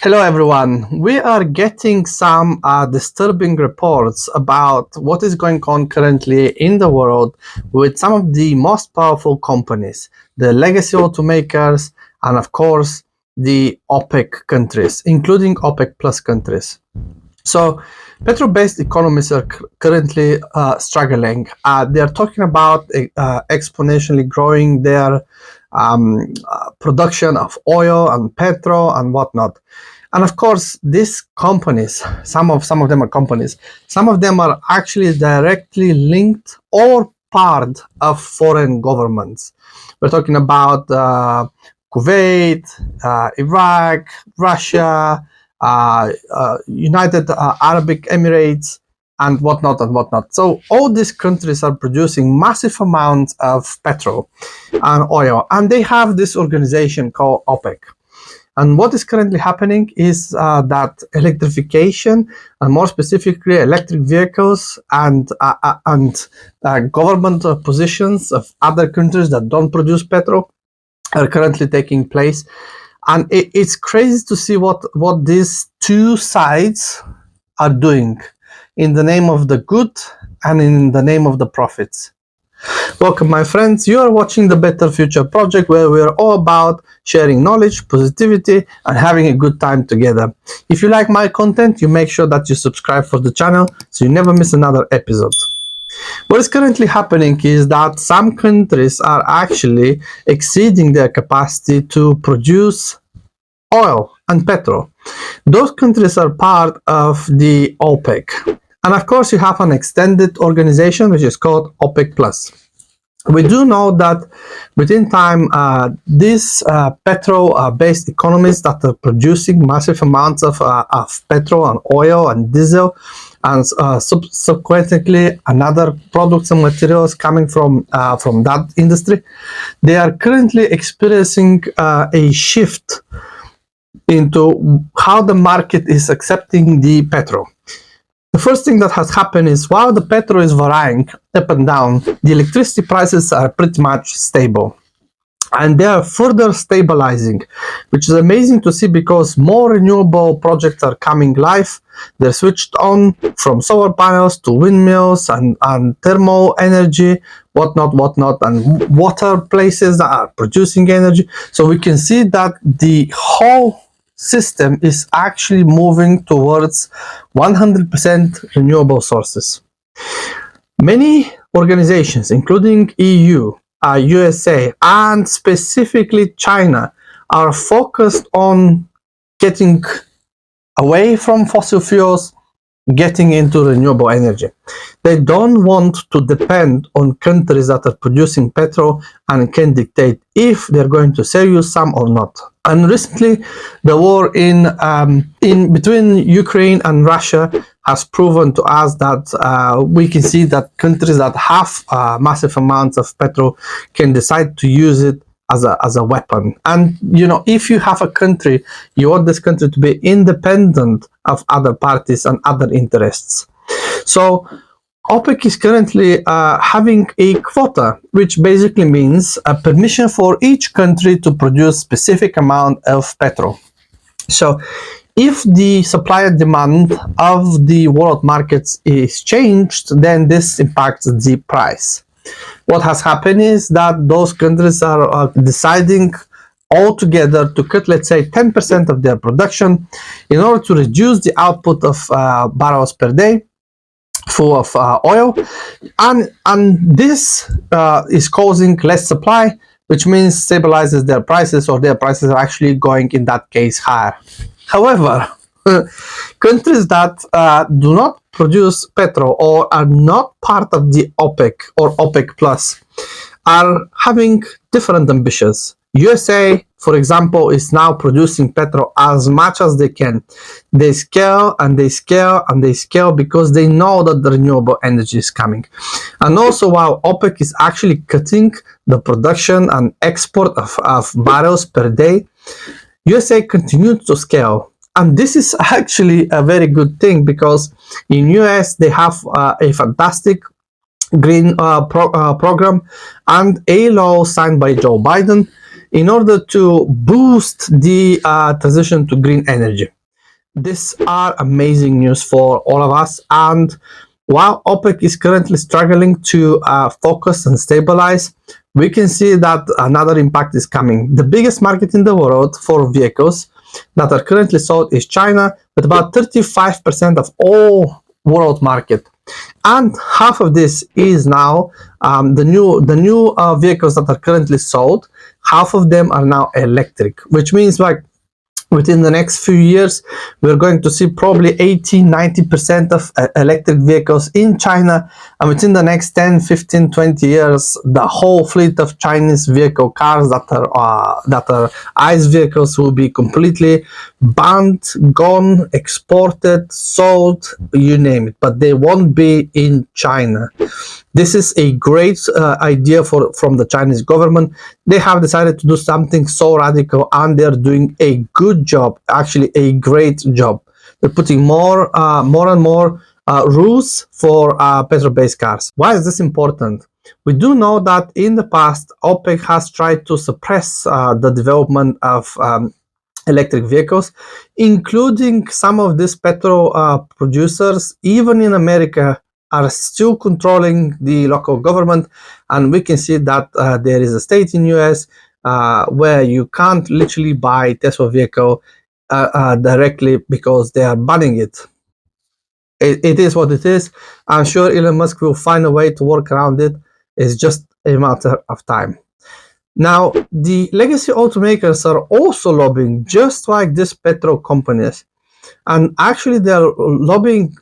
Hello everyone. We are getting some disturbing reports about what is going on currently in the world with some of the most powerful companies, the legacy automakers, and of course the OPEC countries, including OPEC plus countries. So petrol-based economies are currently struggling. They are talking about exponentially growing their production of oil and petrol and whatnot. And of course, these companies, some of them are companies, some of them are actually directly linked or part of foreign governments. We're talking about Kuwait, Iraq, Russia, United Arab Emirates, and whatnot and whatnot. So all these countries are producing massive amounts of petrol and oil, and they have this organization called Opec. And what is currently happening is that electrification, and more specifically electric vehicles and government positions of other countries that don't produce petrol are currently taking place. And it's crazy to see what these two sides are doing in the name of the good and in the name of the profits. Welcome, my friends. You are watching the Better Future Project, where we are all about sharing knowledge, positivity, and having a good time together. If you like my content, you make sure that you subscribe for the channel so you never miss another episode. What is currently happening is that some countries are actually exceeding their capacity to produce oil and petrol. Those countries are part of the OPEC. And of course, you have an extended organization which is called OPEC Plus. We do know that within time, these petrol-based economies that are producing massive amounts of petrol and oil and diesel, and subsequently another products and materials coming from that industry, they are currently experiencing a shift into how the market is accepting the petrol. The first thing that has happened is while the petrol is varying up and down, the electricity prices are pretty much stable. And they are further stabilizing, which is amazing to see because more renewable projects are coming live. They're switched on from solar panels to windmills and thermal energy, whatnot, and water places that are producing energy. So we can see that the whole system is actually moving towards 100% renewable sources. Many organizations, including EU, USA, and specifically China, are focused on getting away from fossil fuels, getting into renewable energy. They don't want to depend on countries that are producing petrol and can dictate if they're going to sell you some or not. And recently, the war in between Ukraine and Russia has proven to us that we can see that countries that have massive amounts of petrol can decide to use it as a weapon. And you know, if you have a country, you want this country to be independent of other parties and other interests. So OPEC is currently having a quota, which basically means a permission for each country to produce specific amount of petrol. So if the supply and demand of the world markets is changed, then this impacts the price. What has happened is that those countries are deciding altogether to cut, let's say, 10% of their production in order to reduce the output of barrels per day full of oil, and this is causing less supply, which means stabilizes their prices, or their prices are actually going, in that case, higher. However, countries that do not produce petrol or are not part of the OPEC or OPEC Plus are having different ambitions. USA, for example, is now producing petrol as much as they can. They scale and they scale and they scale because they know that the renewable energy is coming. And also, while OPEC is actually cutting the production and export of barrels per day, USA continues to scale. And this is actually a very good thing because in US they have a fantastic green program and a law signed by Joe Biden in order to boost the transition to green energy. These are amazing news for all of us. And while OPEC is currently struggling to focus and stabilize, we can see that another impact is coming. The biggest market in the world for vehicles that are currently sold is China, with about 35% of all world market. And half of this is now the new vehicles that are currently sold. Half of them are now electric, which means like within the next few years, we're going to see probably 80-90% of electric vehicles in China. And within the next 10, 15, 20 years, the whole fleet of Chinese vehicle cars that are ICE vehicles will be completely banned, gone, exported, sold, you name it. But they won't be in China. This is a great idea from the Chinese government. They have decided to do something so radical, and they're doing a good job, actually a great job. They're putting more and more rules for petrol-based cars. Why is this important? We do know that in the past, OPEC has tried to suppress the development of electric vehicles, including some of these petrol producers, even in America, are still controlling the local government. And we can see that there is a state in US where you can't literally buy Tesla vehicle directly because they are banning it. It is what it is. I'm sure Elon Musk will find a way to work around it. It's just a matter of time. Now, the legacy automakers are also lobbying just like these petrol companies. And actually, they're lobbying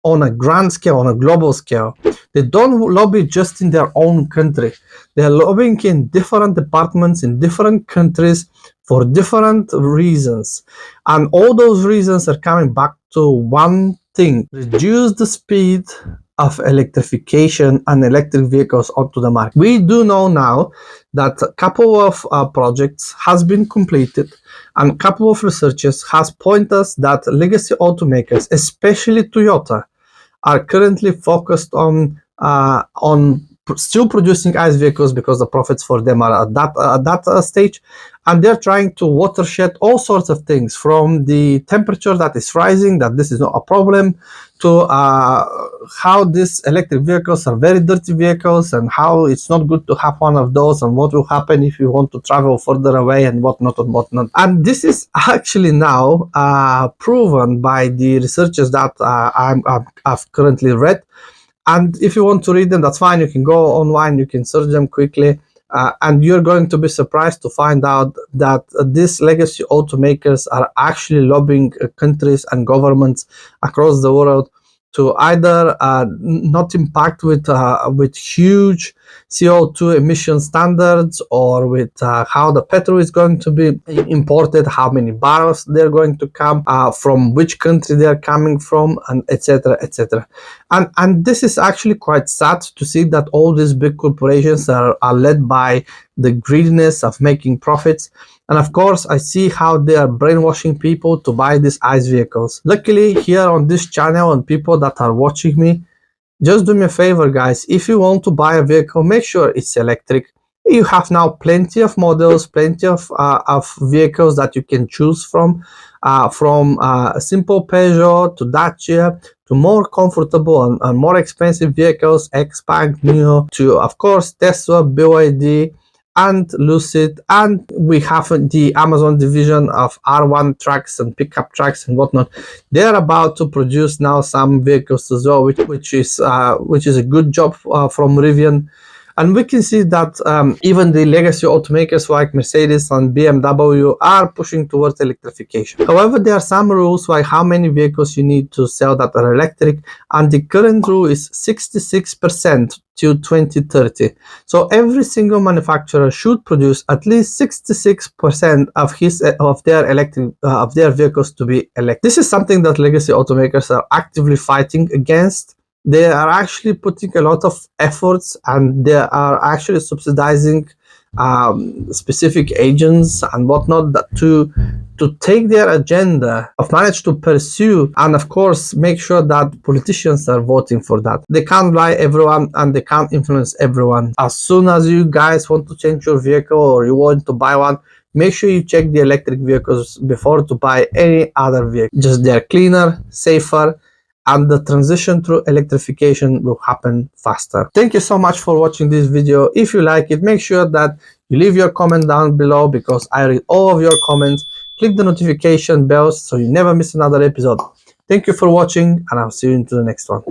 on a grand scale, on a global scale. They don't lobby just in their own country. They're lobbying in different departments in different countries for different reasons. And all those reasons are coming back to one thing: reduce the speed of electrification and electric vehicles onto the market. We do know now that a couple of projects has been completed, and a couple of researchers has pointed us that legacy automakers, especially Toyota, are currently focused on still producing ICE vehicles because the profits for them are at that stage, and they're trying to watershed all sorts of things, from the temperature that is rising, that this is not a problem, to how these electric vehicles are very dirty vehicles and how it's not good to have one of those, and what will happen if you want to travel further away and whatnot and whatnot. And this is actually now proven by the researchers that I've currently read. And if you want to read them, that's fine. You can go online, you can search them quickly, and you're going to be surprised to find out that these legacy automakers are actually lobbying countries and governments across the world to either not impact with huge CO2 emission standards, or with how the petrol is going to be imported, how many barrels they're going to come from, which country they're coming from, and etc., etc. And this is actually quite sad to see that all these big corporations are led by the greediness of making profits. And of course, I see how they are brainwashing people to buy these ICE vehicles. Luckily, here on this channel, and people that are watching me, just do me a favor, guys. If you want to buy a vehicle, make sure it's electric. You have now plenty of models, plenty of vehicles that you can choose from simple Peugeot to Dacia, to more comfortable and more expensive vehicles, Xpeng, Neo, to, of course, Tesla, BYD, and Lucid. And we have the Amazon division of R1 trucks and pickup trucks and whatnot. They're about to produce now some vehicles as well, which is a good job from Rivian. And we can see that even the legacy automakers like Mercedes and BMW are pushing towards electrification. However, there are some rules like how many vehicles you need to sell that are electric, and the current rule is 66% till 2030. So every single manufacturer should produce at least 66% of their vehicles to be electric. This is something that legacy automakers are actively fighting against. They are actually putting a lot of efforts, and they are actually subsidizing specific agents and whatnot that to take their agenda of manage to pursue, and of course make sure that politicians are voting for that. They can't lie everyone and they can't influence everyone. As soon as you guys want to change your vehicle or you want to buy one, make sure you check the electric vehicles before to buy any other vehicle. Just they're cleaner, safer, and the transition through electrification will happen faster. Thank you so much for watching this video. If you like it, make sure that you leave your comment down below because I read all of your comments. Click the notification bells so you never miss another episode. Thank you for watching, and I'll see you into the next one.